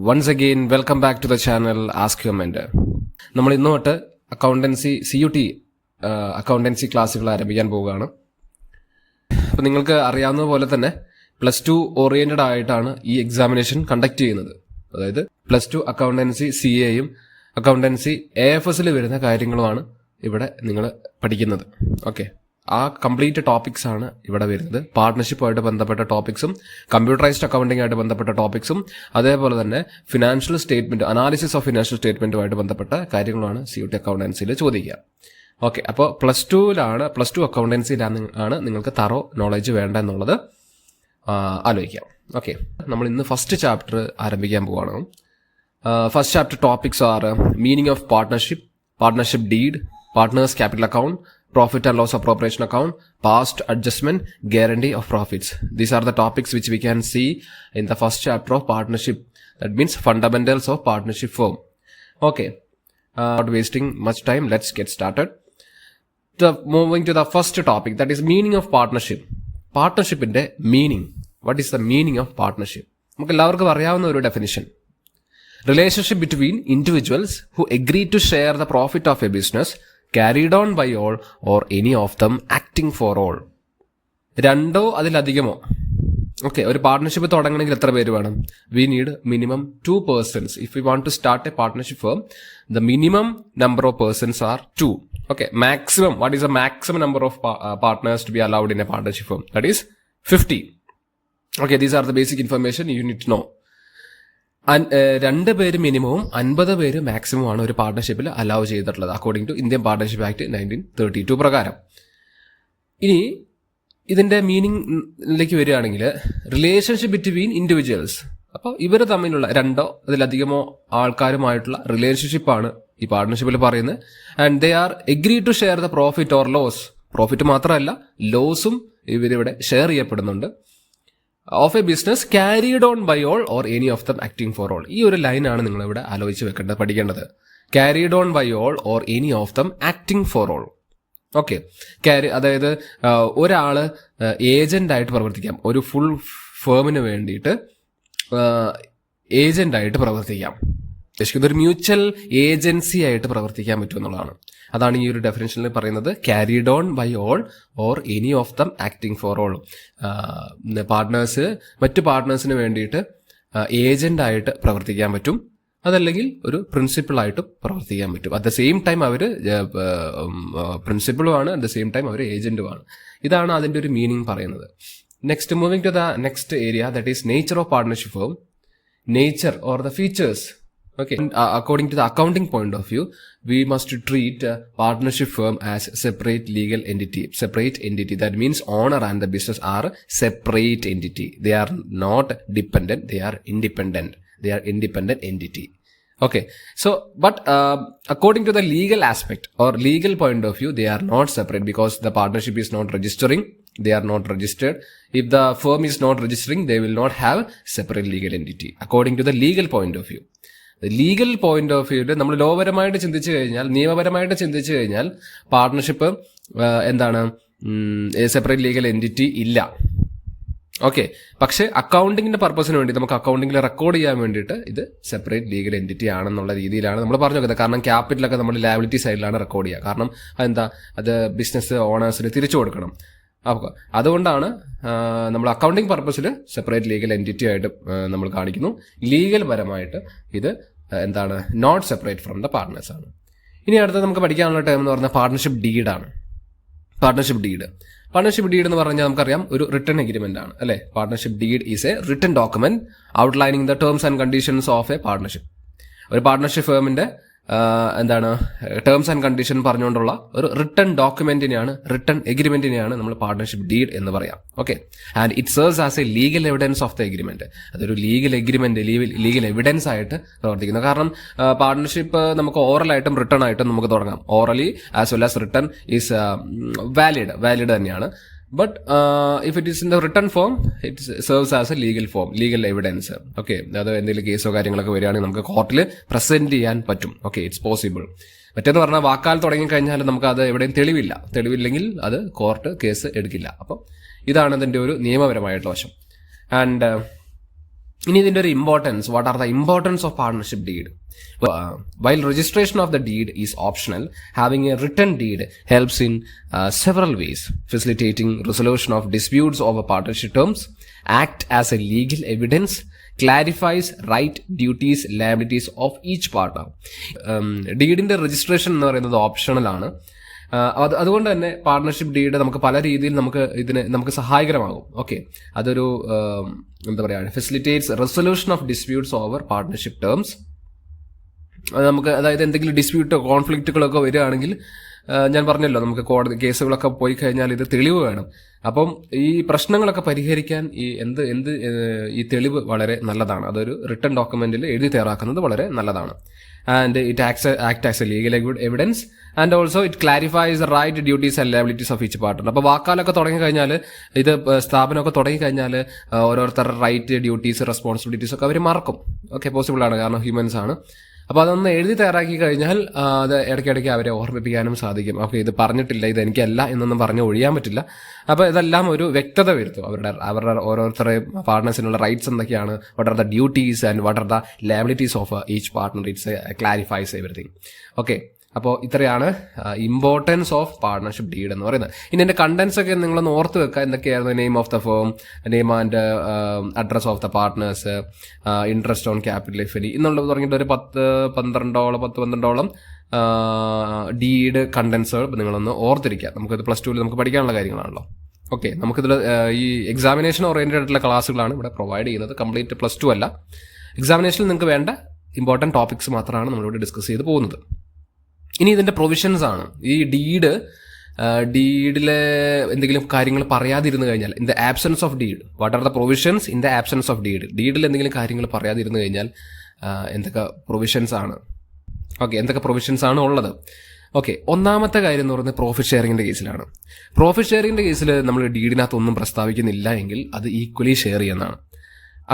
Once again welcome back to the channel ask your mentor. നമ്മൾ ഇന്ന് തൊട്ട് accountancy CUT accountancy ക്ലാസ്സുകൾ ആരംഭിക്കാൻ പോവുകയാണ്. അപ്പം നിങ്ങൾക്ക് അറിയാവുന്ന പോലെ തന്നെ +2 ഓറിയന്റഡ് ആയിട്ടാണ് ഈ എക്സാമിനേഷൻ കണ്ടക്ട് ചെയ്യുന്നത്. അതായത് +2 അക്കൗണ്ടൻസി CAയും അക്കൗണ്ടൻസി AFSൽ വരുന്ന കാര്യങ്ങളുമാണ് ഇവിടെ നിങ്ങൾ പഠിക്കുന്നത്. ഓക്കെ, ആ കംപ്ലീറ്റ് ടോപ്പിക്സ് ആണ് ഇവിടെ വരുന്നത്. പാർട്ട്ണർഷിപ്പുമായിട്ട് ബന്ധപ്പെട്ട ടോപ്പിക്സും കമ്പ്യൂട്ടറൈസ്ഡ് അക്കൗണ്ടിംഗ് ആയിട്ട് ബന്ധപ്പെട്ട ടോപ്പിക്സും അതേപോലെ തന്നെ financial statement, analysis of financial സ്റ്റേറ്റ്മെന്റുമായിട്ട് ബന്ധപ്പെട്ട കാര്യങ്ങളാണ് CUT അക്കൗണ്ടൻസിയിൽ ചോദിക്കുക. ഓക്കെ, അപ്പോൾ +2 അക്കൗണ്ടൻസിയിലാണ് നിങ്ങൾക്ക് തറോ നോളജ് വേണ്ട എന്നുള്ളത് ആലോചിക്കാം. ഓക്കെ, നമ്മൾ ഇന്ന് ഫസ്റ്റ് ചാപ്റ്റർ ആരംഭിക്കാൻ പോവുകയാണ്. First chapter topics are meaning of partnership deed, partners capital account, profit and loss appropriation account, past adjustment, guarantee of profits. These are the topics which we can see in the first chapter of partnership. That means fundamentals of partnership firm. Okay, not wasting much time, let's get started. Moving to the first topic, that is meaning of partnership. Partnership in the meaning. What is the meaning of partnership? നമുക്ക് എല്ലാവർക്കും അറിയാവുന്ന ഒരു definition: relationship between individuals who agree to share the profit of a business carried on by all or any of them acting for all. രണ്ടോ അതിലധികമോ. Okay, ഒരു partnership തുടങ്ങണമെങ്കിൽ എത്ര പേര് വേണം? We need minimum 2 persons. If we want to start a partnership firm, the minimum number of persons are 2. Okay, maximum, what is the maximum number of partners to be allowed in a partnership firm? That is 50. Okay, these are the basic information you need to know. 2 പേര് മിനിമവും 50 പേര് maximum ആണ് ഒരു പാർട്ട്ണർഷിപ്പിൽ allow ചെയ്തിട്ടുള്ളത് according to Indian partnership act 1932 പ്രകാരം. ഇനി ഇതിന്റെ മീനിങ്ങിലേക്ക് വരികയാണെങ്കിൽ റിലേഷൻഷിപ്പ് ബിറ്റ്വീൻ ഇൻഡിവിജ്വൽസ്. അപ്പോൾ ഇവർ തമ്മിലുള്ള 2 അതിലധികമോ ആൾക്കാരുമായിട്ടുള്ള റിലേഷൻഷിപ്പാണ് ഈ പാർട്ട്ണർഷിപ്പിൽ പറയുന്നത്. And they are agree to share the profit or loss. Profit മാത്രമല്ല, ലോസും ഇവരിവിടെ ഷെയർ ചെയ്യപ്പെടുന്നുണ്ട്. Of a business carried on by all or any of them acting for all. ഈ ഒരു ലൈനാണ് നിങ്ങൾ ഇവിടെ ആലോചിച്ച് വെക്കേണ്ടത്, പഠിക്കേണ്ടത്. Carried on by all or any of them acting for all. Okay, അതായത് ഒരാള് ഏജന്റ് ആയിട്ട് പ്രവർത്തിക്കാം. ഒരു ഫുൾ ഫേമിന് വേണ്ടിയിട്ട് ഏജന്റ് ആയിട്ട് പ്രവർത്തിക്കാം. ഉദ്ദേശിക്കുന്നത് ഒരു മ്യൂച്വൽ ഏജൻസി ആയിട്ട് പ്രവർത്തിക്കാൻ പറ്റും എന്നുള്ളതാണ്. അതാണ് ഈ ഒരു ഡെഫിനേഷനിൽ പറയുന്നത്. Carried on by all or any of them acting for all. Partners മറ്റു പാർട്ട്നേഴ്സിന് വേണ്ടിയിട്ട് ഏജന്റ് ആയിട്ട് പ്രവർത്തിക്കാൻ പറ്റും, അതല്ലെങ്കിൽ ഒരു പ്രിൻസിപ്പിളായിട്ടും പ്രവർത്തിക്കാൻ പറ്റും. അറ്റ് ദ സെയിം ടൈം അവർ പ്രിൻസിപ്പിളുമാണ്, അറ്റ് ദ സെയിം ടൈം അവർ ഏജന്റുമാണ്. ഇതാണ് അതിന്റെ ഒരു മീനിങ് പറയുന്നത്. Next, moving to the next area, that is nature of partnership firm. Nature or the features. Okay, according to the accounting point of view, we must treat a partnership firm as separate legal entity. Separate entity, that means owner and the business are separate entity. They are not dependent, they are independent. They are independent entity. Okay, so but according to the legal aspect or legal point of view, they are not separate because the partnership is not registering. They are not registered. If the firm is not registering, they will not have separate legal entity. According to the legal point of view. Legal point of വ്യൂല് നമ്മൾ ലോപരമായിട്ട് ചിന്തിച്ചു കഴിഞ്ഞാൽ, നിയമപരമായിട്ട് ചിന്തിച്ചു കഴിഞ്ഞാൽ partnership എന്താണ്, separate legal entity ഇല്ല. ഓക്കെ, പക്ഷെ അക്കൗണ്ടിങ്ങിന്റെ പർപ്പസിന് വേണ്ടി നമുക്ക് അക്കൗണ്ടിങ്ങിൽ റെക്കോർഡ് ചെയ്യാൻ വേണ്ടിയിട്ട് ഇത് സെപ്പറേറ്റ് ലീഗൽ എൻറ്റിറ്റി ആണെന്നുള്ള രീതിയിലാണ് നമ്മൾ പറഞ്ഞു നോക്കുന്നത്. കാരണം ക്യാപിറ്റലൊക്കെ നമ്മൾ ലയബിലിറ്റി സൈഡിലാണ് റെക്കോർഡ് ചെയ്യുക. കാരണം അതെന്താ, അത് ബിസിനസ് ഓണേഴ്സിന് തിരിച്ചു കൊടുക്കണം. അപ്പോൾ അതുകൊണ്ടാണ് നമ്മൾ അക്കൗണ്ടിങ് പർപ്പസിൽ സെപ്പറേറ്റ് ലീഗൽ എൻറ്റിറ്റി ആയിട്ട് നമ്മൾ കാണിക്കുന്നു. ലീഗൽ പരമായിട്ട് ഇത് എന്താണ്, not separate from the partners ആണ്. ഇനി അടുത്ത നമുക്ക് പഠിക്കാനുള്ള ടേം എന്ന് പറഞ്ഞാൽ പാർട്ട്ണർഷിപ്പ് ഡീഡാണ്. പാർട്ട്ണർഷിപ്പ് ഡീഡ് എന്ന് പറഞ്ഞാൽ നമുക്കറിയാം ഒരു റിട്ടൺ എഗ്രിമെന്റ് ആണ്, അല്ലെ? Partnership deed is A written document outlining the terms and conditions of A partnership. ഒരു പാർട്ട്ണർഷിപ്പ് ഫേമിന്റെ എന്താണ് ടേംസ് ആൻഡ് കണ്ടീഷൻ പറഞ്ഞുകൊണ്ടുള്ള ഒരു റിട്ടൺ ഡോക്യുമെന്റിനെയാണ്, റിട്ടൺ എഗ്രിമെന്റിനെയാണ് നമ്മൾ പാർട്ട്ണർഷിപ്പ് ഡീഡ് എന്ന് പറയാം. Okay, and it serves as a legal evidence of the agreement. അതൊരു legal agreement, legal evidence ആയിട്ട് പ്രവർത്തിക്കുന്നു. കാരണം പാർട്ട്ണർഷിപ്പ് നമുക്ക് ഓറലായിട്ടും റിട്ടൺ ആയിട്ടും നമുക്ക് തുടങ്ങാം. Orally as well as written is valid തന്നെയാണ്. But if it is in the written form, it serves as a legal form, legal evidence. Okay, അത് എന്തെങ്കിലും കേസോ കാര്യങ്ങളൊക്കെ വരികയാണെങ്കിൽ നമുക്ക് കോർട്ടിൽ പ്രസന്റ് ചെയ്യാൻ പറ്റും. Okay, it's possible. മറ്റേന്ന് പറഞ്ഞാൽ വാക്കാൽ തുടങ്ങിക്കഴിഞ്ഞാൽ നമുക്ക് അത് എവിടെയും തെളിവില്ലെങ്കിൽ അത് കോർട്ട് കേസ് എടുക്കില്ല. അപ്പം ഇതാണ് അതിന്റെ ഒരു നിയമപരമായിട്ടുള്ള വശം. ആൻഡ് ഇനി ഇതിൻ്റെ ഒരു importance, what are the importance of partnership deed? While registration of the deed is optional, having a written deed helps in several ways: facilitating resolution of disputes over partnership terms, act as a legal evidence, clarifies right, duties, liabilities of each partner. ഡീഡിന്റെ registration എന്ന് പറയുന്നത് optional ആണ്. അതുകൊണ്ട് തന്നെ partnership deed നമുക്ക് പല രീതിയിൽ നമുക്ക് സഹായകരമാകും. ഓക്കെ, അതൊരു എന്താ പറയുക, facilitates resolution of disputes over partnership terms. നമുക്ക് അതായത് എന്തെങ്കിലും ഡിസ്പ്യൂട്ടോ കോൺഫ്ലിക്റ്റുകളൊക്കെ വരികയാണെങ്കിൽ, ഞാൻ പറഞ്ഞല്ലോ, നമുക്ക് കോടതി കേസുകളൊക്കെ പോയി കഴിഞ്ഞാൽ ഇത് തെളിവ് വേണം. അപ്പം ഈ പ്രശ്നങ്ങളൊക്കെ പരിഹരിക്കാൻ ഈ തെളിവ് വളരെ നല്ലതാണ്. അതൊരു റിട്ടൺ ഡോക്യുമെന്റിൽ എഴുതി തയ്യാറാക്കുന്നത് വളരെ നല്ലതാണ്. And it act as a legal evidence and also it clarifies the right, duties and liabilities of each partner. അപ്പോൾ വാക്കാലൊക്കെ തുടങ്ങി കഴിഞ്ഞാൽ, ഇത് സ്ഥാപനമൊക്കെ തുടങ്ങി കഴിഞ്ഞാൽ ഓരോരുത്തരുടെ റൈറ്റ്, ഡ്യൂട്ടീസ്, റെസ്പോൺസിബിലിറ്റീസ് ഒക്കെ അവർ മറക്കും. ഓക്കെ, പോസിബിൾ ആണ്, കാരണം ഹ്യൂമൻസ് ആണ്. അപ്പോൾ അതൊന്ന് എഴുതി തയ്യാറാക്കി കഴിഞ്ഞാൽ അത് ഇടയ്ക്കിടയ്ക്ക് അവരെ ഓർമ്മിപ്പിക്കാനും സാധിക്കും. ഓക്കെ, ഇത് പറഞ്ഞിട്ടില്ല, ഇത് എനിക്കല്ല എന്നൊന്നും പറഞ്ഞ് ഒഴിയാൻ പറ്റില്ല. അപ്പോൾ ഇതെല്ലാം ഒരു വ്യക്തത വരുത്തും. അവരുടെ ഓരോരുത്തരുടെ പാർട്ട്നേഴ്സിനുള്ള റൈറ്റ്സ് എന്തൊക്കെയാണ്, what are the duties and what are the liabilities of each partner. It's clarifies everything. Okay, അപ്പോൾ ഇത്രയാണ് ഇമ്പോർട്ടൻസ് ഓഫ് പാർട്ണർഷിപ്പ് ഡീഡ് എന്ന് പറയുന്നത്. ഇനി എൻ്റെ കണ്ടൻസ് ഒക്കെ നിങ്ങളൊന്ന് ഓർത്ത് വെക്കുക. എന്തൊക്കെയായിരുന്നു? Name of the firm, name and address of the partners, interest on capital if any എന്നുള്ളത് തുടങ്ങിയിട്ട് ഒരു 10-12 ഡീഡ് കണ്ടൻസ് നിങ്ങളൊന്ന് ഓർത്തിരിക്കുക. നമുക്കിത് +2 നമുക്ക് പഠിക്കാനുള്ള കാര്യങ്ങളാണല്ലോ. ഓക്കെ, നമുക്കിതിൽ ഈ എക്സാമിനേഷൻ ഓറിയൻറ്റഡ് ആയിട്ടുള്ള ക്ലാസ്സുകളാണ് ഇവിടെ പ്രൊവൈഡ് ചെയ്യുന്നത്. കംപ്ലീറ്റ് +2 അല്ല. എക്സാമിനേഷനിൽ നിങ്ങൾക്ക് വേണ്ട ഇമ്പോർട്ടൻറ്റ് ടോപ്പിക്സ് മാത്രമാണ് നമ്മളിവിടെ ഡിസ്കസ് ചെയ്ത് പോകുന്നത്. ഇനി ഇതിൻ്റെ പ്രൊവിഷൻസ് ആണ്. ഈ ഡീഡിലെ എന്തെങ്കിലും കാര്യങ്ങൾ പറയാതിരുന്നു കഴിഞ്ഞാൽ, in the absence of deed, what are the provisions in the absence of deed? ഡീഡിൽ എന്തെങ്കിലും കാര്യങ്ങൾ പറയാതിരുന്നു കഴിഞ്ഞാൽ എന്തൊക്കെ പ്രൊവിഷൻസ് ആണ്? ഓക്കെ, എന്തൊക്കെ പ്രൊവിഷൻസ് ആണ് ഉള്ളത്? ഓക്കെ, ഒന്നാമത്തെ കാര്യം എന്ന് പറയുന്നത് പ്രോഫിറ്റ് ഷെയറിങ്ങിൻ്റെ കേസിലാണ്. പ്രോഫിറ്റ് ഷെയറിങ്ങിൻ്റെ കേസിൽ നമ്മൾ ഡീഡിനകത്ത് ഒന്നും പ്രസ്താവിക്കുന്നില്ല എങ്കിൽ അത് ഈക്വലി ഷെയർ ചെയ്യുന്നതാണ്.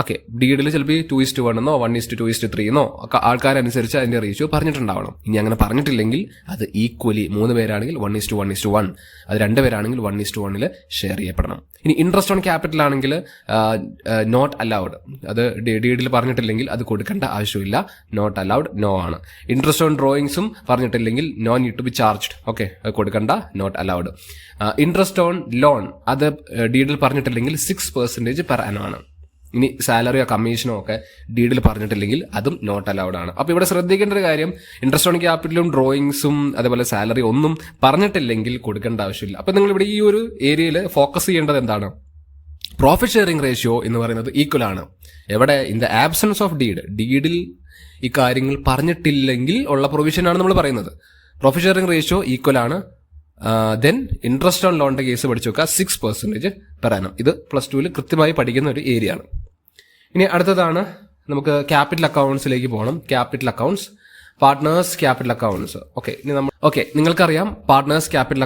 ഓക്കെ, ഡീഡിൽ ചിലപ്പോൾ 2:1 എന്നോ 1:2:3 എന്നോ ഒക്കെ ആൾക്കാരനുസരിച്ച് അതിൻ്റെ റേഷ്യോ പറഞ്ഞിട്ടുണ്ടാവണം. ഇനി അങ്ങനെ പറഞ്ഞിട്ടില്ലെങ്കിൽ അത് ഈക്വലി 3 പേരാണെങ്കിൽ 1:1:1, അത് 2 പേരാണെങ്കിൽ 1:1 ഷെയർ ചെയ്യപ്പെടണം. ഇനി ഇൻട്രസ്റ്റ് ഓൺ ക്യാപിറ്റൽ ആണെങ്കിൽ നോട്ട് അലൗഡ്. അത് ഡീഡിൽ പറഞ്ഞിട്ടില്ലെങ്കിൽ അത് കൊടുക്കേണ്ട ആവശ്യമില്ല. നോട്ട് അലൗഡ്, നോ ആണ്. ഇൻട്രസ്റ്റ് ഓൺ ഡ്രോയിങ്സും പറഞ്ഞിട്ടില്ലെങ്കിൽ no need to be charged. Okay, അത് കൊടുക്കേണ്ട, not allowed. Interest on loan അത് ഡീഡിൽ പറഞ്ഞിട്ടില്ലെങ്കിൽ 6% പെർ ആനം ആണ്. ഇനി സാലറിയോ കമ്മീഷനോ ഒക്കെ ഡീഡിൽ പറഞ്ഞിട്ടില്ലെങ്കിൽ അതും നോട്ട് അലൗഡ് ആണ്. അപ്പോൾ ഇവിടെ ശ്രദ്ധിക്കേണ്ട ഒരു കാര്യം, ഇൻട്രസ്റ്റ് ഓൺ ക്യാപിറ്റലും ഡ്രോയിങ്സും അതേപോലെ സാലറി ഒന്നും പറഞ്ഞിട്ടില്ലെങ്കിൽ കൊടുക്കേണ്ട ആവശ്യമില്ല. അപ്പോൾ നിങ്ങൾ ഇവിടെ ഈ ഒരു ഏരിയയിൽ ഫോക്കസ് ചെയ്യേണ്ടത് എന്താണ്? പ്രോഫിറ്റ് ഷെയറിംഗ് റേഷ്യോ എന്ന് പറയുന്നത് ഈക്വൽ ആണ്. എവിടെ? In the absence of deed. ഡീഡിൽ ഈ കാര്യങ്ങൾ പറഞ്ഞിട്ടില്ലെങ്കിൽ ഉള്ള പ്രൊവിഷനാണ് നമ്മൾ പറയുന്നത്. പ്രോഫിറ്റ് ഷെയറിംഗ് റേഷ്യോ ഈക്വൽ ആണ്. ദെൻ ഇൻട്രസ്റ്റ് ഓൺ ലോണിന്റെ കേസ് പഠിച്ചു നോക്കുക, 6% പെർ ആനം. ഇത് +2 കൃത്യമായി പഠിക്കുന്ന ഒരു ഏരിയ ആണ്. ഇനി അടുത്തതാണ്, നമുക്ക് ക്യാപിറ്റൽ അക്കൗണ്ട്സിലേക്ക് പോകണം. Capital accounts, partners capital accounts. Okay, നിങ്ങൾക്കറിയാം partners capital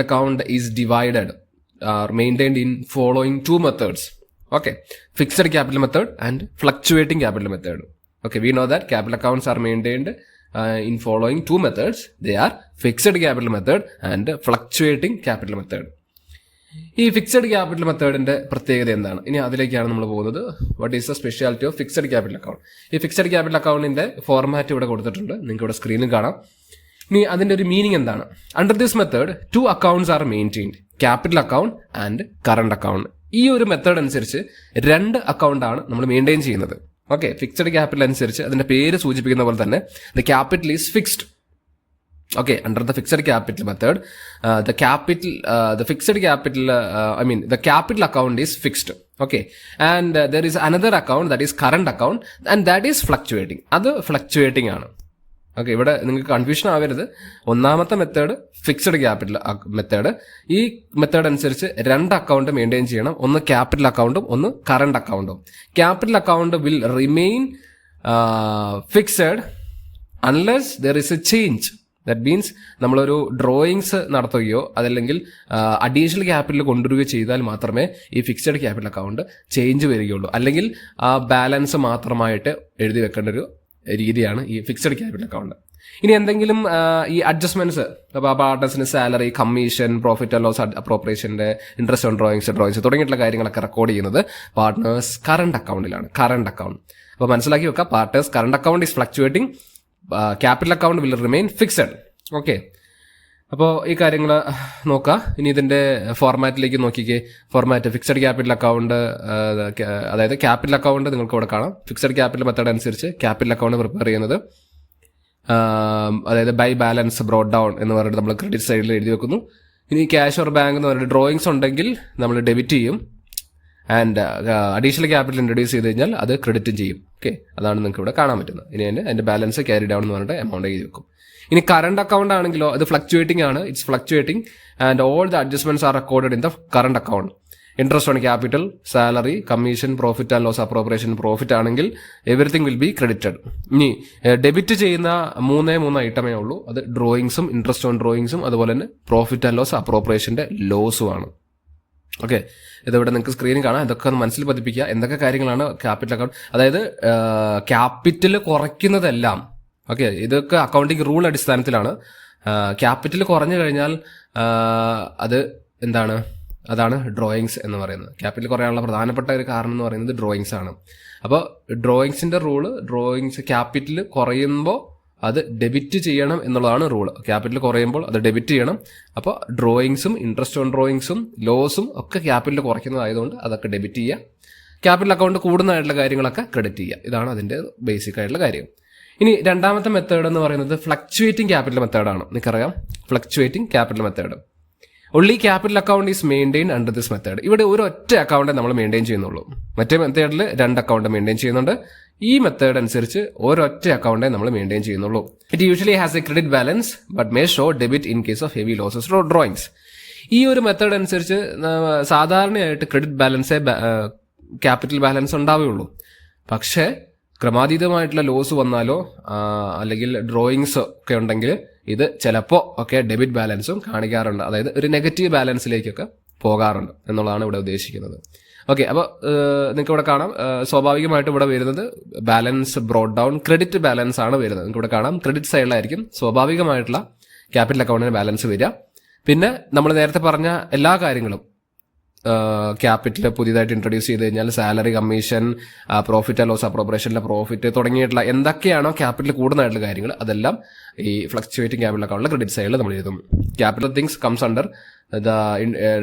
account is divided maintained in following 2 methods. Okay, fixed capital method and fluctuating capital method. Okay, we know that capital accounts are maintained in following 2 methods. They are fixed capital method and fluctuating capital method. ഈ fixed capital മെത്തേഡിന്റെ പ്രത്യേകത എന്താണ്? ഇനി അതിലേക്കാണ് നമ്മൾ പോകുന്നത്. What is the speciality of fixed capital account? ഈ fixed capital അക്കൗണ്ടിന്റെ format ഇവിടെ കൊടുത്തിട്ടുണ്ട്, നിങ്ങൾക്ക് ഇവിടെ സ്ക്രീനിൽ കാണാം. ഇനി അതിന്റെ ഒരു മീനിങ് എന്താണ്? Under this method 2 accounts R maintained, capital account and current account. ഈ ഒരു മെത്തേഡ് അനുസരിച്ച് 2 അക്കൗണ്ടാണ് നമ്മൾ മെയിൻറ്റെയിൻ ചെയ്യുന്നത്. ഓക്കെ, ഫിക്സഡ് ക്യാപിറ്റൽ അനുസരിച്ച് അതിന്റെ പേര് സൂചിപ്പിക്കുന്ന പോലെ തന്നെ the capital is fixed. Okay, under the fixed capital method, the capital account is fixed. Okay, and there is another account that is current account and that is fluctuating. അത് fluctuating ആണ്. Okay, ഇവിടെ നിങ്ങൾക്ക് confusion ആവരുത്. ഒന്നാമത്തെ method fixed capital method. ഈ method അനുസരിച്ച് 2 account maintain ചെയ്യണം. ഒന്ന് ക്യാപിറ്റൽ അക്കൗണ്ടും ഒന്ന് കറണ്ട് അക്കൗണ്ടും. Capital account will remain fixed unless there is a change. That means നമ്മളൊരു ഡ്രോയിങ്സ് നടത്തുകയോ അതല്ലെങ്കിൽ അഡീഷണൽ ക്യാപിറ്റൽ കൊണ്ടുവരികയോ ചെയ്താൽ മാത്രമേ ഈ ഫിക്സഡ് ക്യാപിറ്റൽ അക്കൗണ്ട് ചേഞ്ച് വരികയുള്ളൂ. അല്ലെങ്കിൽ ആ ബാലൻസ് മാത്രമായിട്ട് എഴുതി വെക്കേണ്ട ഒരു രീതിയാണ് ഈ ഫിക്സഡ് ക്യാപിറ്റൽ അക്കൗണ്ട്. ഇനി എന്തെങ്കിലും ഈ അഡ്ജസ്റ്റ്മെന്റ്സ്, പാർട്ട്നേഴ്സിന് salary, commission, profit and loss അപ്രോപ്രിയേഷന്റെ, ഇൻട്രസ്റ്റ് ഓൺ ഡ്രോയിങ്സ് തുടങ്ങിയിട്ടുള്ള കാര്യങ്ങളൊക്കെ റെക്കോർഡ് ചെയ്യുന്നത് പാർട്ട്നേഴ്സ് കറണ്ട് അക്കൗണ്ടിലാണ്. Current account. അപ്പോൾ മനസ്സിലാക്കി വെക്കുക, partners current account is fluctuating, capital account will remain fixed. Okay, അപ്പോൾ ഈ കാര്യങ്ങൾ നോക്കുക. ഇനി ഇതിന്റെ ഫോർമാറ്റിലേക്ക് നോക്കിക്കേ. ഫോർമാറ്റ് ഫിക്സഡ് ക്യാപിറ്റൽ അക്കൗണ്ട്, അതായത് ക്യാപിറ്റൽ അക്കൗണ്ട് നിങ്ങൾക്ക് ഇവിടെ കാണാം. ഫിക്സഡ് ക്യാപിറ്റൽ മെത്തേഡ് അനുസരിച്ച് ക്യാപിറ്റൽ അക്കൗണ്ട് പ്രിപ്പയർ ചെയ്യുന്നത്, അതായത് ബൈ ബാലൻസ് ബ്രോഡ് ഡൗൺ എന്ന് പറഞ്ഞിട്ട് നമ്മൾ ക്രെഡിറ്റ് സൈഡിൽ എഴുതി വെക്കുന്നു. ഇനി ക്യാഷ് ഓർ ബാങ്ക് എന്ന് പറഞ്ഞിട്ട് ഡ്രോയിങ്സ് ഉണ്ടെങ്കിൽ നമ്മൾ ഡെബിറ്റ് ചെയ്യും, ആൻഡ് അഡീഷണൽ ക്യാപിറ്റൽ ഇൻട്രൊഡ്യൂസ് ചെയ്ത് കഴിഞ്ഞാൽ അത് ക്രെഡിറ്റും ചെയ്യും. ഓക്കെ, അതാണ് നിങ്ങൾക്ക് ഇവിടെ കാണാൻ പറ്റുന്നത്. ഇനി അതിന്റെ ബാലൻസ് ക്യാരി ഡൗൺ എന്ന് പറഞ്ഞിട്ട് എമൗണ്ട് എഴുതി വെക്കും. ഇനി കറണ്ട് അക്കൗണ്ട് ആണെങ്കിലോ അത് ഫ്ലക്ച്വേറ്റിംഗ് ആണ്. It's fluctuating and all the adjustments are recorded in the current account. Interest on capital, salary, commission, profit and loss appropriation, profit ആണെങ്കിൽ എവറിത്തിങ് വിൽ ബി ക്രെഡിറ്റഡ്. ഇനി ഡെബിറ്റ് ചെയ്യുന്ന മൂന്ന് ഐറ്റമേ ഉള്ളൂ. അത് ഡ്രോയിങ്സും, ഇൻട്രസ്റ്റ് ഓൺ ഡ്രോയിങ്സും, അതുപോലെ തന്നെ പ്രോഫിറ്റ് ആൻഡ് ലോസ് അപ്രോപ്രിയേഷന്റെ ലോസും ആണ്. Okay, ഇതിവിടെ നിങ്ങൾക്ക് സ്ക്രീനിൽ കാണാം. ഇതൊക്കെ ഒന്ന് മനസ്സിൽ പതിപ്പിക്കുക, എന്തൊക്കെ കാര്യങ്ങളാണ് ക്യാപിറ്റൽ അക്കൗണ്ട്. അതായത് ക്യാപിറ്റൽ കുറയ്ക്കുന്നതെല്ലാം, ഓക്കെ, ഇതൊക്കെ അക്കൗണ്ടിങ് റൂൾ അടിസ്ഥാനത്തിലാണ്. ക്യാപിറ്റൽ കുറഞ്ഞു കഴിഞ്ഞാൽ അത് എന്താണ്, അതാണ് ഡ്രോയിങ്സ് എന്ന് പറയുന്നത്. ക്യാപിറ്റൽ കുറയാനുള്ള പ്രധാനപ്പെട്ട ഒരു കാരണം എന്ന് പറയുന്നത് ഡ്രോയിങ്സ് ആണ്. അപ്പോൾ ഡ്രോയിങ്സിന്റെ റൂള്, ഡ്രോയിങ്സ് ക്യാപിറ്റൽ കുറയുമ്പോൾ അത് ഡെബിറ്റ് ചെയ്യണം എന്നുള്ളതാണ് റൂള്. ക്യാപിറ്റൽ കുറയുമ്പോൾ അത് ഡെബിറ്റ് ചെയ്യണം. അപ്പോൾ ഡ്രോയിങ്സും, ഇൻട്രസ്റ്റ് ഓൺ ഡ്രോയിങ്സും, ലോസും ഒക്കെ ക്യാപിറ്റൽ കുറയ്ക്കുന്നതായതുകൊണ്ട് അതൊക്കെ ഡെബിറ്റ് ചെയ്യുക. ക്യാപിറ്റൽ അക്കൗണ്ട് കൂടുന്നതായിട്ടുള്ള കാര്യങ്ങളൊക്കെ ക്രെഡിറ്റ് ചെയ്യുക. ഇതാണ് അതിന്റെ ബേസിക് ആയിട്ടുള്ള കാര്യം. ഇനി രണ്ടാമത്തെ മെത്തേഡ് എന്ന് പറയുന്നത് ഫ്ലക്ച്വേറ്റിംഗ് ക്യാപിറ്റൽ മെത്തേഡാണ്. നിങ്ങൾക്കറിയാം, fluctuating capital method. Only capital account is maintain under this method. ഇവിടെ ഒരു ഒറ്റ അക്കൗണ്ടേ നമ്മൾ മെയിൻറ്റെയിൻ ചെയ്യുന്നുള്ളൂ. മറ്റേ മെത്തേഡിൽ 2 അക്കൗണ്ട് മെയിൻറ്റെയിൻ ചെയ്യുന്നുണ്ട്. ഈ മെത്തേഡ് അനുസരിച്ച് ഒരൊറ്റ അക്കൗണ്ടേ നമ്മൾ മെയിൻറ്റെയിൻ ചെയ്യുന്നുള്ളൂ. It usually has A credit balance but may show debit in case of heavy losses or drawings. ഈ ഒരു മെത്തേഡ് അനുസരിച്ച് സാധാരണയായിട്ട് ക്രെഡിറ്റ് ബാലൻസേ ക്യാപിറ്റൽ ബാലൻസ് ഉണ്ടാവുകയുള്ളൂ. പക്ഷേ ക്രമാതീതമായിട്ടുള്ള ലോസ് വന്നാലോ അല്ലെങ്കിൽ ഡ്രോയിങ്സ് ഒക്കെ ഉണ്ടെങ്കിൽ ഇത് ചിലപ്പോൾ ഒക്കെ ഡെബിറ്റ് ബാലൻസും കാണിക്കാറുണ്ട്. അതായത് ഒരു നെഗറ്റീവ് ബാലൻസിലേക്കൊക്കെ പോകാറുണ്ട് എന്നുള്ളതാണ് ഇവിടെ ഉദ്ദേശിക്കുന്നത്. ഓക്കെ, അപ്പോൾ നിങ്ങൾക്ക് ഇവിടെ കാണാം, സ്വാഭാവികമായിട്ട് ഇവിടെ വരുന്നത് balance broad down credit balance ആണ് വരുന്നത്. നിങ്ങൾക്ക് ഇവിടെ കാണാം, ക്രെഡിറ്റ് സൈഡിലായിരിക്കും സ്വാഭാവികമായിട്ടുള്ള ക്യാപിറ്റൽ അക്കൗണ്ടിന് ബാലൻസ് വരിക. പിന്നെ നമ്മൾ നേരത്തെ പറഞ്ഞ എല്ലാ കാര്യങ്ങളും, ക്യാപിറ്റൽ പുതിയതായിട്ട് ഇൻട്രൊഡ്യൂസ് ചെയ്ത് കഴിഞ്ഞാൽ salary, commission, profit and loss അപ്രോപ്രിയേഷനിലെ പ്രോഫിറ്റ് തുടങ്ങിയിട്ടുള്ള എന്തൊക്കെയാണോ ക്യാപിറ്റൽ കൂടുന്നതായിട്ടുള്ള കാര്യങ്ങൾ അതെല്ലാം ഈ ഫ്ലക്ച്വേറ്റിംഗ് ക്യാപിറ്റൽ അക്കൗണ്ടിലെ ക്രെഡിറ്റ് സൈഡിൽ നമ്മൾ എഴുതും. Capital things comes under the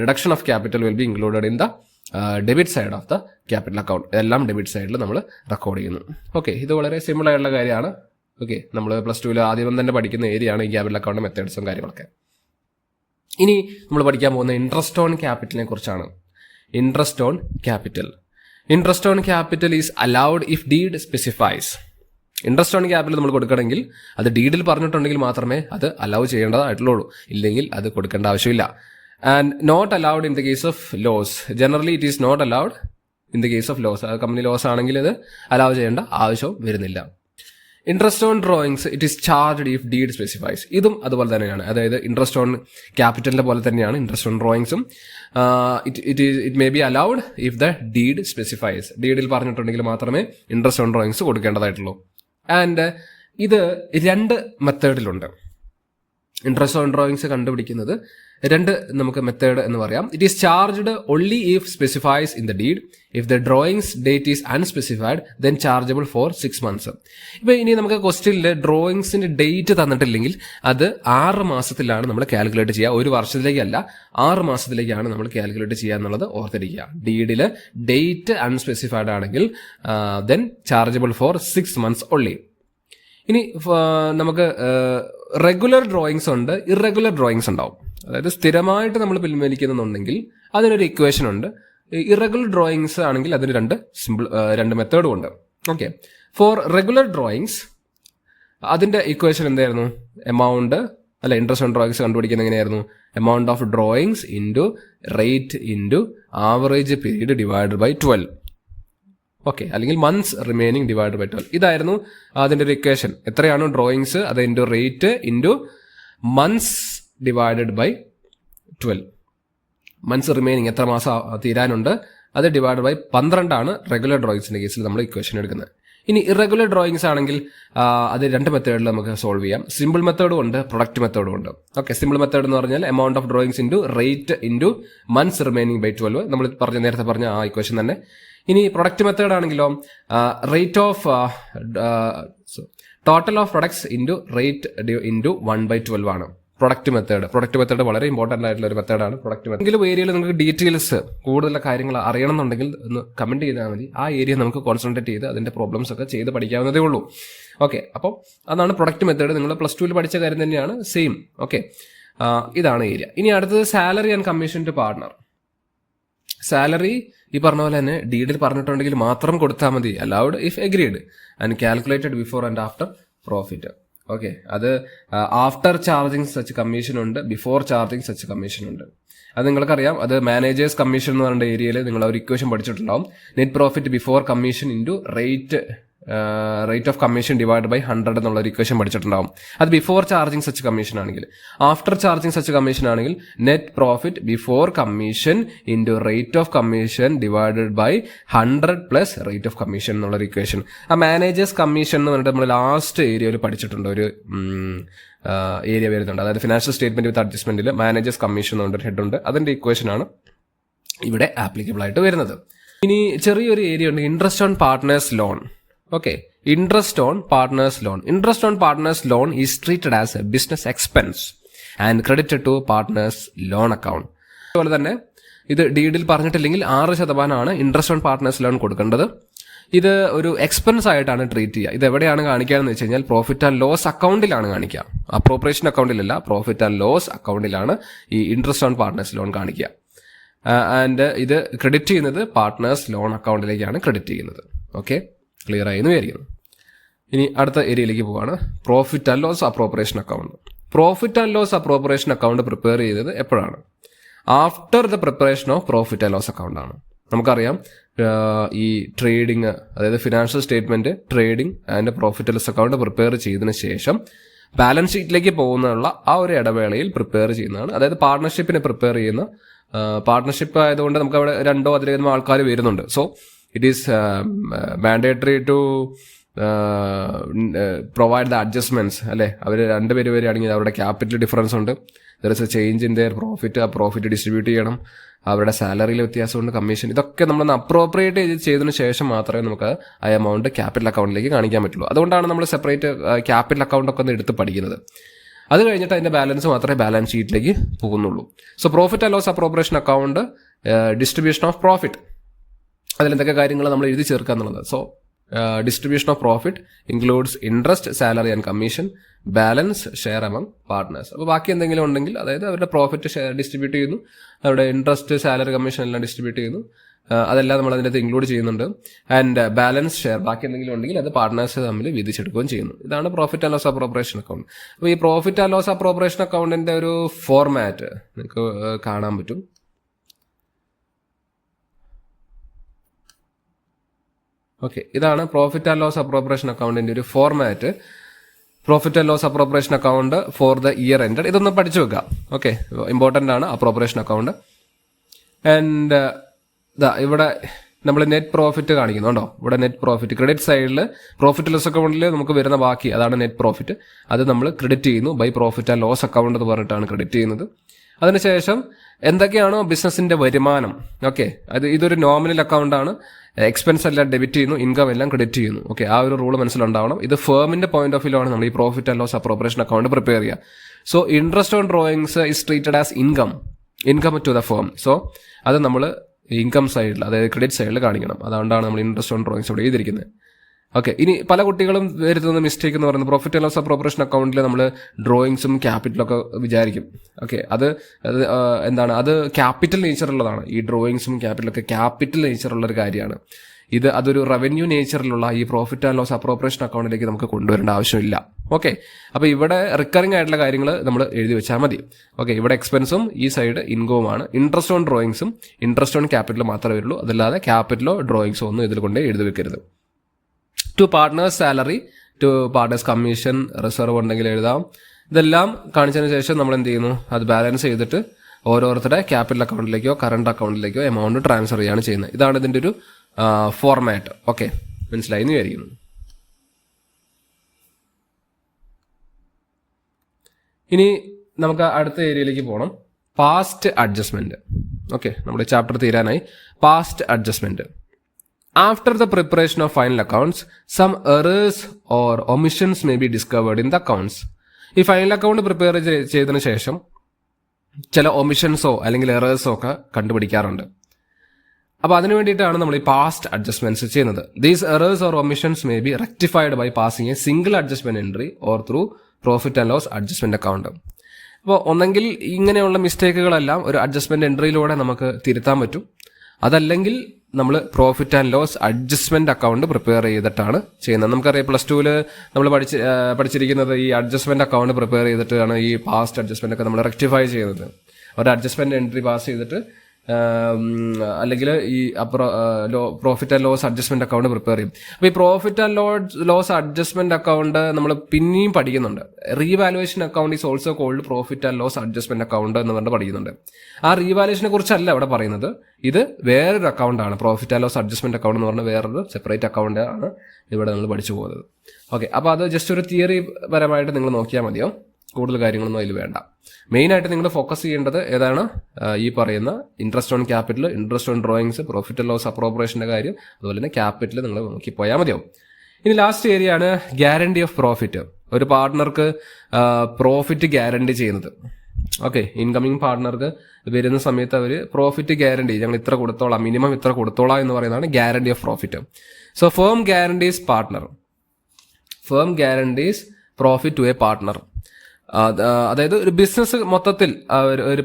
reduction of capital will be included in the debit side of the capital account. എല്ലാം ഡെബിറ്റ് സൈഡിൽ നമ്മൾ റെക്കോർഡ് ചെയ്യുന്നു. ഓക്കെ, ഇത് വളരെ സിമ്പിൾ ആയിട്ടുള്ള കാര്യമാണ്. ഓക്കെ, നമ്മൾ +2 ആദ്യം തന്നെ പഠിക്കുന്ന ഏരിയയാണ് ഈ ക്യാപിറ്റൽ അക്കൗണ്ട് മെത്തേഡ്സും കാര്യങ്ങളൊക്കെ. ഇനി നമ്മൾ പഠിക്കാൻ പോകുന്ന ഇൻട്രസ്റ്റ് ഓൺ ക്യാപിറ്റലിനെ കുറിച്ചാണ്. Interest on capital. Interest on capital is allowed if deed specifies. Interest on capital നമ്മൾ കൊടുക്കണമെങ്കിൽ അത് ഡീഡിൽ പറഞ്ഞിട്ടുണ്ടെങ്കിൽ മാത്രമേ അത് അലൗ ചെയ്യേണ്ടതായിട്ടുള്ളൂ, ഇല്ലെങ്കിൽ അത് കൊടുക്കേണ്ട ആവശ്യമില്ല. And not allowed in the case of loss. Generally it is not allowed in the case of loss. Company loss ആണെങ്കിൽ ഇത് അലൗ ചെയ്യേണ്ട ആവശ്യവും വരുന്നില്ല. Interest on drawings it is charged if deed specifies. ഇതും അതുപോലെ തന്നെയാണ്. അതായത് ഇൻട്രസ്റ്റ് ഓൺ ക്യാപിറ്റലിന്റെ പോലെ തന്നെയാണ് ഇൻട്രസ്റ്റ് ഓൺ ഡ്രോയിങ്സും. It may be allowed if the deed specifies. ഡീഡിൽ പറഞ്ഞിട്ടുണ്ടെങ്കിൽ മാത്രമേ ഇൻട്രസ്റ്റ് ഓൺ ഡ്രോയിങ്സ് കൊടുക്കേണ്ടതായിട്ടുള്ളൂ. ആൻഡ് ഇത് 2 മെത്തേഡിലുണ്ട്. ഇൻട്രസ്റ്റ് ഓൺ ഡ്രോയിങ്സ് കണ്ടുപിടിക്കുന്നത് 2 നമുക്ക് മെത്തേഡ് എന്ന് പറയാം. It is charged only if specifies in the deed. If the drawings date is unspecified then chargeable for 6 months. ഇപ്പൊ ഇനി നമുക്ക് ക്വസ്റ്റ്യനിൽ ഡ്രോയിങ്സിന്റെ ഡേറ്റ് തന്നിട്ടില്ലെങ്കിൽ അത് 6 മാസത്തിലാണ് നമ്മൾ കാൽക്കുലേറ്റ് ചെയ്യുക. 1 വർഷത്തിലേക്കല്ല, 6 മാസത്തിലേക്കാണ് നമ്മൾ കാൽക്കുലേറ്റ് ചെയ്യുക എന്നുള്ളത് ഓർത്തിരിക്കുക. ഡീഡിൽ ഡേറ്റ് അൺസ്പെസിഫൈഡ് ആണെങ്കിൽ then chargeable for 6 months only. ഇനി നമുക്ക് റെഗുലർ ഡ്രോയിങ്സ് ഉണ്ട്, ഇറഗുലർ ഡ്രോയിങ്സ് ഉണ്ടാവും. അതായത് സ്ഥിരമായിട്ട് നമ്മൾ പിൻവലിക്കുന്നുണ്ടെങ്കിൽ അതിനൊരു ഇക്വേഷൻ ഉണ്ട്. ഇറഗുലർ ഡ്രോയിങ്സ് ആണെങ്കിൽ അതിന് 2 മെത്തേഡും ഉണ്ട്. ഓക്കെ, ഫോർ റെഗുലർ ഡ്രോയിങ്സ് അതിന്റെ ഇക്വേഷൻ എന്തായിരുന്നു? ഇൻട്രസ്റ്റ് ഓൺ ഡ്രോയിങ്സ് കണ്ടുപിടിക്കുന്നത് എങ്ങനെയായിരുന്നു? Amount of drawings into rate into average period divided by 12. Okay, അല്ലെങ്കിൽ മന്ത്സ് റിമൈനിങ് ഡിവൈഡ് ബൈ 12. ഇതായിരുന്നു അതിന്റെ ഒരു ഇക്വേഷൻ. എത്രയാണോ ഡ്രോയിങ്സ് അത് into rate into months divided by 12. Months remaining എത്ര മാസം തീരാനുണ്ട് അത് ഡിവൈഡ് ബൈ 12 ആണ് റെഗുലർ ഡ്രോയിങ്സിന്റെ കേസിൽ നമ്മൾ ഇക്വേഷൻ എടുക്കുന്നത്. ഇനി ഇറഗുലർ ഡ്രോയിങ്സ് ആണെങ്കിൽ അത് 2 മെത്തേഡിൽ നമുക്ക് സോൾവ് ചെയ്യാം. സിമ്പിൾ മെത്തേഡും ഉണ്ട്, പ്രൊഡക്റ്റ് മെത്തേഡും ഉണ്ട്. ഓക്കെ, സിമ്പിൾ മെത്തേഡ് എന്ന് പറഞ്ഞാൽ amount of drawings into rate into months remaining by 12. നമ്മൾ നേരത്തെ പറഞ്ഞ ആ ഇക്വേഷൻ തന്നെ. ഇനി പ്രൊഡക്റ്റ് മെത്തേഡ് ആണെങ്കിലോ rate of total of products into rate into 1/12 ആണ് പ്രൊഡക്റ്റ് മെത്തേഡ് വളരെ ഇമ്പോർട്ടന്റ് ആയിട്ടുള്ള ഒരു മെത്തേഡാണ് പ്രൊഡക്റ്റ് മെത്തേഡ്. ഏതെങ്കിലും ഏരിയയിൽ നിങ്ങൾക്ക് ഡീറ്റെയിൽസ് കൂടുതൽ കാര്യങ്ങൾ അറിയണമെന്നുണ്ടെങ്കിൽ ഒന്ന് കമന്റ് ചെയ്താൽ മതി. ആ ഏരിയ നമുക്ക് കോൺസെൻട്രേറ്റ് ചെയ്ത് അതിന്റെ പ്രോബ്ലംസ് ഒക്കെ ചെയ്ത് പഠിക്കാവുന്നതേ ഉള്ളൂ. ഓക്കെ, അപ്പോൾ അതാണ് പ്രൊഡക്റ്റ് മെത്തേഡ്. നിങ്ങൾ +2 പഠിച്ച കാര്യം തന്നെയാണ്, സെയിം. ഓക്കെ, ഇതാണ് ഏരിയ. ഇനി അടുത്തത് salary and commission to partner. Salary ഈ പറഞ്ഞ പോലെ തന്നെ ഡീഡിൽ പറഞ്ഞിട്ടുണ്ടെങ്കിൽ മാത്രം കൊടുത്താൽ മതി. Allowed if agreed and calculated before and after profit. Okay, അത് ആഫ്റ്റർ ചാർജിങ് സച്ച് കമ്മീഷൻ ഉണ്ട്, ബിഫോർ ചാർജിങ് സച്ച് കമ്മീഷൻ ഉണ്ട്. അത് നിങ്ങൾക്കറിയാം. അത് മാനേജേഴ്സ് കമ്മീഷൻ എന്ന് പറഞ്ഞ ഏരിയയിൽ നിങ്ങൾ ഒരു ഇക്വേഷൻ പഠിച്ചിട്ടുണ്ടാവും. Net profit before commission into rate of commission divide by 100 എന്നുള്ള ഒരു ഇക്വേഷൻ പഠിച്ചിട്ടുണ്ടാവും. അത് ബിഫോർ ചാർജിങ് സച്ച് കമ്മീഷൻ ആണെങ്കിൽ. ആഫ്റ്റർ ചാർജിങ് സച്ച് കമ്മീഷൻ ആണെങ്കിൽ net profit before commission into rate of commission divided by 100 plus rate of commission എന്നുള്ളൊരു equation. ആ managers commission എന്ന് പറഞ്ഞിട്ട് നമ്മൾ ലാസ്റ്റ് ഏരിയയിൽ പഠിച്ചിട്ടുണ്ട്. ഒരു ഏരിയ വരുന്നുണ്ട്, അതായത് ഫിനാൻഷ്യൽ സ്റ്റേറ്റ്മെന്റ് വിത്ത് അഡ്ജസ്റ്റ്മെന്റിൽ മാനേജേഴ്സ് കമ്മീഷൻ എന്ന് പറഞ്ഞൊരു ഹെഡ് ഉണ്ട്. അതിന്റെ ഇക്വേഷനാണ് ഇവിടെ ആപ്ലിക്കബിൾ ആയിട്ട് വരുന്നത്. ഇനി ചെറിയൊരു ഏരിയ ഉണ്ട്, interest on partners loan. Okay, interest on partners loan. Interest on partners loan is treated as a business expense and credited to partners loan account. അതുപോലെ തന്നെ ഇത് ഡീഡിൽ പറഞ്ഞിട്ടില്ലെങ്കിൽ 6% ഇൻട്രസ്റ്റ് ഓൺ പാർട്ട്നേഴ്സ് ലോൺ കൊടുക്കേണ്ടത്. ഇത് ഒരു എക്സ്പെൻസ് ആയിട്ടാണ് treat ചെയ്യുക. ഇത് എവിടെയാണ് കാണിക്കുകയെന്ന് വെച്ച് കഴിഞ്ഞാൽ പ്രോഫിറ്റ് ആൻഡ് ലോസ് അക്കൗണ്ടിലാണ് കാണിക്കുക. അപ്രോപ്രിയേഷൻ അക്കൗണ്ടിലല്ല, പ്രോഫിറ്റ് ആൻഡ് ലോസ് അക്കൗണ്ടിലാണ് ഈ ഇൻട്രസ്റ്റ് ഓൺ പാർട്ട്നേഴ്സ് ലോൺ കാണിക്കുക. ആൻഡ് ഇത് ക്രെഡിറ്റ് ചെയ്യുന്നത് പാർട്ട്നേഴ്സ് ലോൺ അക്കൗണ്ടിലേക്കാണ് ക്രെഡിറ്റ് ചെയ്യുന്നത്. ഓക്കെ, ക്ലിയർ ആയി എന്ന് വിചാരിക്കുന്നു. ഇനി അടുത്ത ഏരിയയിലേക്ക് പോവാണ്, profit and loss appropriation account. Profit and loss appropriation account prepare ചെയ്തത് എപ്പോഴാണ്? After the preparation of profit and loss account ആണ്. നമുക്കറിയാം ഈ ട്രേഡിങ്, അതായത് financial statement, trading and profit and loss account prepare ചെയ്തതിനു ശേഷം ബാലൻസ് ഷീറ്റിലേക്ക് പോകുന്നുള്ള ആ ഒരു ഇടവേളയിൽ പ്രിപ്പയർ ചെയ്യുന്നതാണ്. അതായത് പാർട്ണർഷിപ്പിനെ പ്രിപ്പയർ ചെയ്യുന്ന, പാർട്ണർഷിപ്പ് ആയതുകൊണ്ട് നമുക്ക് അവിടെ 2 അതിലധികം ആൾക്കാർ വരുന്നുണ്ട്. So it is mandatory to provide the adjustments. അല്ലെ, അവർ 2 പേര് വരികയാണെങ്കിൽ അവരുടെ ക്യാപിറ്റൽ ഡിഫറൻസ് ഉണ്ട്, there is a change in their profit, ആ പ്രോഫിറ്റ് ഡിസ്ട്രിബ്യൂട്ട് ചെയ്യണം, അവരുടെ സാലറിയിൽ വ്യത്യാസമുണ്ട്, കമ്മീഷൻ, ഇതൊക്കെ നമ്മൾ അപ്രോപ്രിയേറ്റ് ചെയ്തതിനു ശേഷം മാത്രമേ നമുക്ക് ആ എമൗണ്ട് ക്യാപിറ്റൽ അക്കൗണ്ടിലേക്ക് കാണിക്കാൻ പറ്റുള്ളൂ. അതുകൊണ്ടാണ് നമ്മൾ സെപ്പറേറ്റ് ക്യാപിറ്റൽ അക്കൗണ്ട് ഒക്കെ ഒന്ന് എടുത്ത് പഠിക്കുന്നത്. അത് കഴിഞ്ഞിട്ട് അതിന്റെ ബാലൻസ് മാത്രമേ ബാലൻസ് ഷീറ്റിലേക്ക് പോകുന്നുള്ളൂ. So profit and loss appropriation account, distribution of profit, അതിലെന്തൊക്കെ കാര്യങ്ങൾ നമ്മൾ എഴുതി ചേർക്കുക എന്നുള്ളത്. So distribution of profit includes interest, salary and commission, balance, share among partners. അപ്പോൾ ബാക്കി എന്തെങ്കിലും ഉണ്ടെങ്കിൽ, അതായത് അവരുടെ പ്രോഫിറ്റ് ഷെയർ ഡിസ്ട്രിബ്യൂട്ട് ചെയ്യുന്നു, അവരുടെ ഇൻട്രസ്റ്റ്, സാലറി, കമ്മീഷൻ എല്ലാം ഡിസ്ട്രിബ്യൂട്ട് ചെയ്യുന്നു, അതെല്ലാം നമ്മൾ അതിനകത്ത് ഇൻക്ലൂഡ് ചെയ്യുന്നുണ്ട്. ആൻഡ് ബാലൻസ് ഷെയർ, ബാക്കി എന്തെങ്കിലും ഉണ്ടെങ്കിൽ അത് പാർട്ട്നേഴ്സ് തമ്മിൽ വീതിച്ചെടുക്കുകയും ചെയ്യുന്നു. ഇതാണ് profit and loss appropriation account. അപ്പോൾ ഈ പ്രോഫിറ്റ് ആൻഡ് ലോസ് അപ്രോപ്രിയേഷൻ അക്കൗണ്ടിന്റെ ഒരു ഫോർമാറ്റ് നിങ്ങൾക്ക് കാണാൻ പറ്റും. ഓക്കെ, ഇതാണ് പ്രോഫിറ്റ് ആൻഡ് ലോസ് അപ്രോപ്രിയേഷൻ അക്കൗണ്ടിന്റെ ഒരു format. Profit and loss appropriation account for the year ended, ഇതൊന്ന് പഠിച്ചു വെക്കാം. ഓക്കെ, ഇമ്പോർട്ടൻ്റ് ആണ് അപ്രോപ്രിയേഷൻ അക്കൗണ്ട്. ആൻഡ് ഇവിടെ നമ്മൾ നെറ്റ് പ്രോഫിറ്റ് കാണിക്കുന്നുണ്ടോ? ഇവിടെ നെറ്റ് പ്രോഫിറ്റ് ക്രെഡിറ്റ് സൈഡിൽ പ്രോഫിറ്റ് ലോസ് അക്കൗണ്ടിൽ നമുക്ക് വരുന്ന ബാക്കി, അതാണ് നെറ്റ് പ്രോഫിറ്റ്. അത് നമ്മൾ ക്രെഡിറ്റ് ചെയ്യുന്നു by profit and loss account എന്ന് പറഞ്ഞിട്ടാണ് ക്രെഡിറ്റ് ചെയ്യുന്നത്. അതിനുശേഷം എന്തൊക്കെയാണോ ബിസിനസിന്റെ വരുമാനം, ഓക്കെ, ഇതൊരു നോമിനൽ അക്കൗണ്ട് ആണ്, എക്സ്പെൻസ് എല്ലാം ഡെബിറ്റ് ചെയ്യുന്നു, ഇൻകം എല്ലാം ക്രെഡിറ്റ് ചെയ്യുന്നു. ഓക്കെ, ആ ഒരു റൂൾ മനസ്സിലുണ്ടാവണം. ഇത് ഫേമിന്റെ പോയിന്റ് ഓഫ് വ്യൂ ആണ് നമ്മൾ ഈ profit and loss appropriation account prepare ചെയ്യുക. So interest on drawings is treated as income to the firm. So അത് നമ്മൾ ഇൻകം സൈഡിൽ, അതായത് ക്രെഡിറ്റ് സൈഡിൽ കാണിക്കണം. അതുകൊണ്ടാണ് നമ്മൾ ഇൻട്രസ്റ്റ് ഓൺ ഡ്രോയിങ്സ് ഇവിടെ എഴുതിയിരിക്കുന്നത്. ഓക്കെ, ഇനി പല കുട്ടികളും വരുത്തുന്ന മിസ്റ്റേക്ക് എന്ന് പറയുന്നത് പ്രോഫിറ്റ് ആൻഡ് ലോസ് അപ്രോപ്രിയേഷൻ അക്കൗണ്ടിൽ നമ്മൾ ഡ്രോയിങ്സും ക്യാപിറ്റലൊക്കെ വിചാരിക്കും. ഓക്കെ, അത് എന്താണ്, അത് ക്യാപിറ്റൽ നേച്ചറുള്ളതാണ്. ഈ ഡ്രോയിങ്സും ക്യാപിറ്റലൊക്കെ ക്യാപിറ്റൽ നേച്ചറുള്ളൊരു കാര്യമാണ്. അതൊരു റവന്യൂ നേച്ചറിലുള്ള ഈ പ്രോഫിറ്റ് ആൻഡ് ലോസ് അപ്രോപ്രിയേഷൻ അക്കൗണ്ടിലേക്ക് നമുക്ക് കൊണ്ടുവരേണ്ട ആവശ്യമില്ല. ഓക്കെ, അപ്പോൾ ഇവിടെ റിക്കറിംഗ് ആയിട്ടുള്ള കാര്യങ്ങൾ നമ്മൾ എഴുതി വെച്ചാൽ മതി. ഓക്കെ, ഇവിടെ എക്സ്പെൻസും ഈ സൈഡ് ഇൻകവുമാണ്. ഇൻട്രസ്റ്റ് ഓൺ ഡ്രോയിങ്സും ഇൻട്രസ്റ്റ് ഓൺ ക്യാപിറ്റൽ മാത്രമേ വരുള്ളൂ. അതല്ലാതെ ക്യാപിറ്റലോ ഡ്രോയിങ്സോ ഒന്നും ഇതിൽ കൊണ്ട് എഴുതി വെക്കരുത്. To partners salary, to partners commission, reserve ഉണ്ടെങ്കിൽ എഴുതാം. ഇതെല്ലാം കാണിച്ചതിന് ശേഷം നമ്മൾ എന്ത് ചെയ്യുന്നു, അത് ബാലൻസ് ചെയ്തിട്ട് ഓരോരുത്തരുടെ ക്യാപിറ്റൽ അക്കൗണ്ടിലേക്കോ കറണ്ട് അക്കൗണ്ടിലേക്കോ എമൗണ്ട് ട്രാൻസ്ഫർ ചെയ്യാണ് ചെയ്യുന്നത്. ഇതാണ് ഇതിൻ്റെ ഒരു ഫോർമാറ്റ്. ഓക്കെ, മനസ്സിലായി എന്ന് വിചാരിക്കുന്നു. ഇനി നമുക്ക് അടുത്ത ഏരിയയിലേക്ക് പോകണം. Past adjustment. ഓക്കെ, നമ്മുടെ ചാപ്റ്റർ തീരാനായി. Past adjustment. After the preparation of final accounts some errors or omissions may be discovered in the accounts. ഈ ഫൈനൽ അക്കൗണ്ട് പ്രിപ്പയർ ചെയ്തതിനു ശേഷം ചില ഒമിഷൻസോ അല്ലെങ്കിൽ എറേഴ്സോ ഒക്കെ കണ്ടുപിടിക്കാറുണ്ട്. അപ്പോൾ അതിനു വേണ്ടിയിട്ടാണ് നമ്മൾ ഈ പാസ്റ്റ് അഡ്ജസ്റ്റ്മെന്റ്സ് ചെയ്യുന്നത്. These errors or omissions may be rectified by passing a single adjustment entry or through profit and loss adjustment account. അപ്പോൾ ഒന്നെങ്കിൽ ഇങ്ങനെയുള്ള മിസ്റ്റേക്കുകളെല്ലാം ഒരു അഡ്ജസ്റ്റ്മെന്റ് എൻട്രിയിലൂടെ നമുക്ക് തിരുത്താൻ പറ്റും. അതല്ലെങ്കിൽ നമ്മൾ profit and loss adjustment account prepare ചെയ്തിട്ടാണ് ചെയ്യുന്നത്. നമുക്കറിയാം +2 നമ്മൾ പഠിച്ചിരിക്കുന്നത് ഈ അഡ്ജസ്റ്റ്മെന്റ് അക്കൗണ്ട് പ്രിപ്പയർ ചെയ്തിട്ടാണ് ഈ പാസ്റ്റ് അഡ്ജസ്റ്റ്മെന്റ് ഒക്കെ നമ്മൾ റെക്ടിഫൈ ചെയ്യുന്നത്. ഒരു അഡ്ജസ്റ്റ്മെന്റ് എൻട്രി പാസ് ചെയ്തിട്ട് അല്ലെങ്കിൽ ഈ profit and loss adjustment account prepare ചെയ്യും. അപ്പോൾ ഈ profit and loss adjustment account നമ്മൾ പിന്നെയും പഠിക്കുന്നുണ്ട്. Revaluation account is also called profit and loss adjustment account എന്ന് പറഞ്ഞിട്ട് പഠിക്കുന്നുണ്ട്. ആ റീവാലുവേഷനെ കുറിച്ചല്ല ഇവിടെ പറയുന്നത്. ഇത് വേറൊരു അക്കൗണ്ടാണ്. Profit and loss adjustment account എന്ന് പറഞ്ഞാൽ വേറൊരു സെപ്പറേറ്റ് അക്കൗണ്ട് ആണ് ഇവിടെ നമ്മൾ പഠിച്ചു പോകുന്നത്. ഓക്കെ, അപ്പോൾ അത് ജസ്റ്റ് ഒരു തിയറി പരമായിട്ട് നിങ്ങൾ നോക്കിയാൽ മതിയോ. കൂടുതൽ കാര്യങ്ങളൊന്നും അതിൽ വേണ്ട. മെയിനായിട്ട് നിങ്ങൾ ഫോക്കസ് ചെയ്യേണ്ടത് ഏതാണ്? ഈ പറയുന്ന interest on capital, interest on drawings, profit and loss അപ്രോപ്രിയേഷൻ്റെ കാര്യം, അതുപോലെ തന്നെ ക്യാപിറ്റൽ നിങ്ങൾ നോക്കി പോയാൽ മതിയാവും. ഇനി ലാസ്റ്റ് ഏരിയ ആണ് ഗ്യാരണ്ടി ഓഫ് പ്രോഫിറ്റ്. ഒരു പാർട്ട്ണർക്ക് പ്രോഫിറ്റ് ഗ്യാരണ്ടി ചെയ്യുന്നത്. ഓക്കെ, ഇൻകമിങ് പാർട്ട്ണർക്ക് വരുന്ന സമയത്ത് അവർ പ്രോഫിറ്റ് ഗ്യാരണ്ടി, ഞങ്ങൾ ഇത്ര കൊടുത്തോളാം, മിനിമം ഇത്ര കൊടുത്തോളാം എന്ന് പറയുന്നതാണ് guarantee of profit. So firm guarantees partner, firm guarantees profit to a partner. അതായത് ഒരു ബിസിനസ് മൊത്തത്തിൽ ഒരു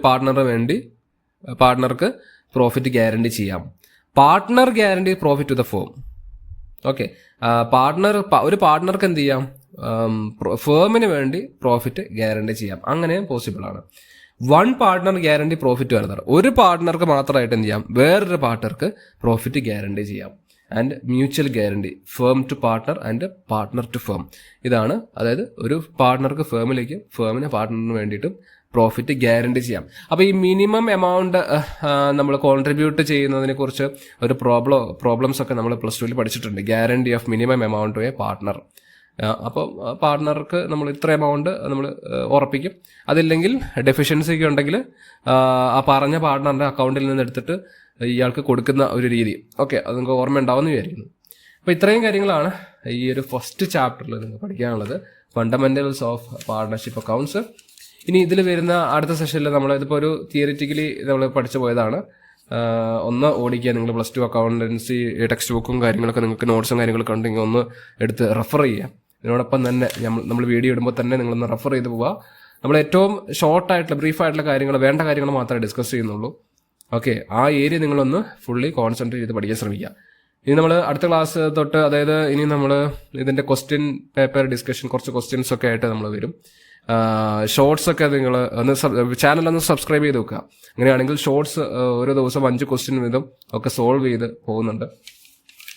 പാർട്ട്ണർക്ക് പ്രോഫിറ്റ് ഗ്യാരണ്ടി ചെയ്യാം. Partner guarantee profit to the firm. Okay, ഒരു പാർട്ട്ണർക്ക് എന്ത് ചെയ്യാം? ഫേമിന് വേണ്ടി പ്രോഫിറ്റ് ഗ്യാരണ്ടി ചെയ്യാം. അങ്ങനെ പോസിബിൾ ആണ്. വൺ പാർട്ട്ണർ ഗ്യാരണ്ടി പ്രോഫിറ്റ് വരുന്നത്. ഒരു പാർട്ട്ണർക്ക് മാത്രമായിട്ട് എന്ത് ചെയ്യാം? വേറൊരു പാർട്ട്ണർക്ക് പ്രോഫിറ്റ് ഗ്യാരണ്ടി ചെയ്യാം. And mutual guarantee, firm to partner and partner to firm. ഇതാണ്, അതായത് ഒരു പാർട്ട്ണർക്ക് ഫേമിലേക്കും ഫേമിന് പാർട്ട്ണറിന് വേണ്ടിയിട്ടും പ്രോഫിറ്റ് ഗ്യാരണ്ടി ചെയ്യാം. അപ്പോൾ ഈ മിനിമം എമൗണ്ട് നമ്മൾ കോൺട്രിബ്യൂട്ട് ചെയ്യുന്നതിനെ കുറിച്ച് ഒരു പ്രോബ്ലംസ് ഒക്കെ നമ്മൾ +2 പഠിച്ചിട്ടുണ്ട്. Guarantee of minimum amount to a partner. അപ്പോൾ പാർട്ട്ണർക്ക് നമ്മൾ ഇത്ര എമൗണ്ട് നമ്മൾ ഉറപ്പിക്കും. അതില്ലെങ്കിൽ ഡെഫിഷ്യൻസി ഒക്കെ ഉണ്ടെങ്കിൽ ആ പറഞ്ഞ പാർട്ട്ണറിൻ്റെ അക്കൗണ്ടിൽ നിന്ന് എടുത്തിട്ട് ഇയാൾക്ക് കൊടുക്കുന്ന ഒരു രീതി. ഓക്കെ, അത് നിങ്ങൾക്ക് ഓർമ്മ ഉണ്ടാവുമെന്ന് വിചാരിക്കുന്നു. അപ്പോൾ ഇത്രയും കാര്യങ്ങളാണ് ഈ ഒരു ഫസ്റ്റ് ചാപ്റ്ററിൽ നിങ്ങൾക്ക് പഠിക്കാനുള്ളത്, ഫണ്ടമെന്റൽസ് ഓഫ് പാർട്ണർഷിപ്പ് അക്കൗണ്ട്സ്. ഇനി ഇതിൽ വരുന്ന അടുത്ത സെഷനിൽ നമ്മൾ ഇതിപ്പോൾ ഒരു തിയറിറ്റിക്കലി നമ്മൾ പഠിച്ചു പോയതാണ്. ഒന്ന് ഓടിക്കുക, നിങ്ങൾ +2 അക്കൗണ്ടൻസി ടെക്സ്റ്റ് ബുക്കും കാര്യങ്ങളൊക്കെ നിങ്ങൾക്ക് നോട്ട്സും കാര്യങ്ങളൊക്കെ ഉണ്ടെങ്കിൽ ഒന്ന് എടുത്ത് റെഫർ ചെയ്യുക. ഇതിനോടൊപ്പം തന്നെ നമ്മൾ വീഡിയോ ഇടുമ്പോൾ തന്നെ നിങ്ങളൊന്ന് റെഫർ ചെയ്ത് പോവുക. നമ്മൾ ഏറ്റവും ഷോർട്ടായിട്ടുള്ള ബ്രീഫായിട്ടുള്ള കാര്യങ്ങൾ, വേണ്ട കാര്യങ്ങൾ മാത്രമേ ഡിസ്കസ് ചെയ്യുന്നുള്ളൂ. ഓക്കെ, ആ ഏരിയ നിങ്ങളൊന്ന് ഫുള്ളി കോൺസെൻട്രേറ്റ് ചെയ്ത് പഠിക്കാൻ ശ്രമിക്കുക. ഇനി നമ്മൾ അടുത്ത ക്ലാസ് തൊട്ട്, അതായത് ഇനി നമ്മൾ ഇതിൻ്റെ ക്വസ്റ്റ്യൻ പേപ്പർ ഡിസ്കഷൻ, കുറച്ച് ക്വസ്റ്റ്യൻസ് ഒക്കെ ആയിട്ട് നമ്മൾ വരും. ഷോർട്സ് ഒക്കെ നിങ്ങൾ ചാനലൊന്ന് സബ്സ്ക്രൈബ് ചെയ്ത് വെക്കുക. അങ്ങനെയാണെങ്കിൽ ഷോർട്സ് ഓരോ ദിവസം 5 ക്വസ്റ്റ്യൻ വീതം ഒക്കെ സോൾവ് ചെയ്ത് പോകുന്നുണ്ട്.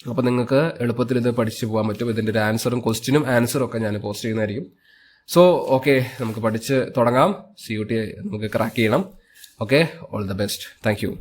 അപ്പോൾ നിങ്ങൾക്ക് എളുപ്പത്തിൽ ഇത് പഠിച്ചു പോകാൻ പറ്റും. ഇതിൻ്റെ ഒരു ക്വസ്റ്റ്യനും ആൻസറും ഒക്കെ ഞാൻ പോസ്റ്റ് ചെയ്യുന്നതായിരിക്കും. സോ ഓക്കെ, നമുക്ക് പഠിച്ച് തുടങ്ങാം. CUT നമുക്ക് ക്രാക്ക് ചെയ്യണം. Okay, all the best. Thank you.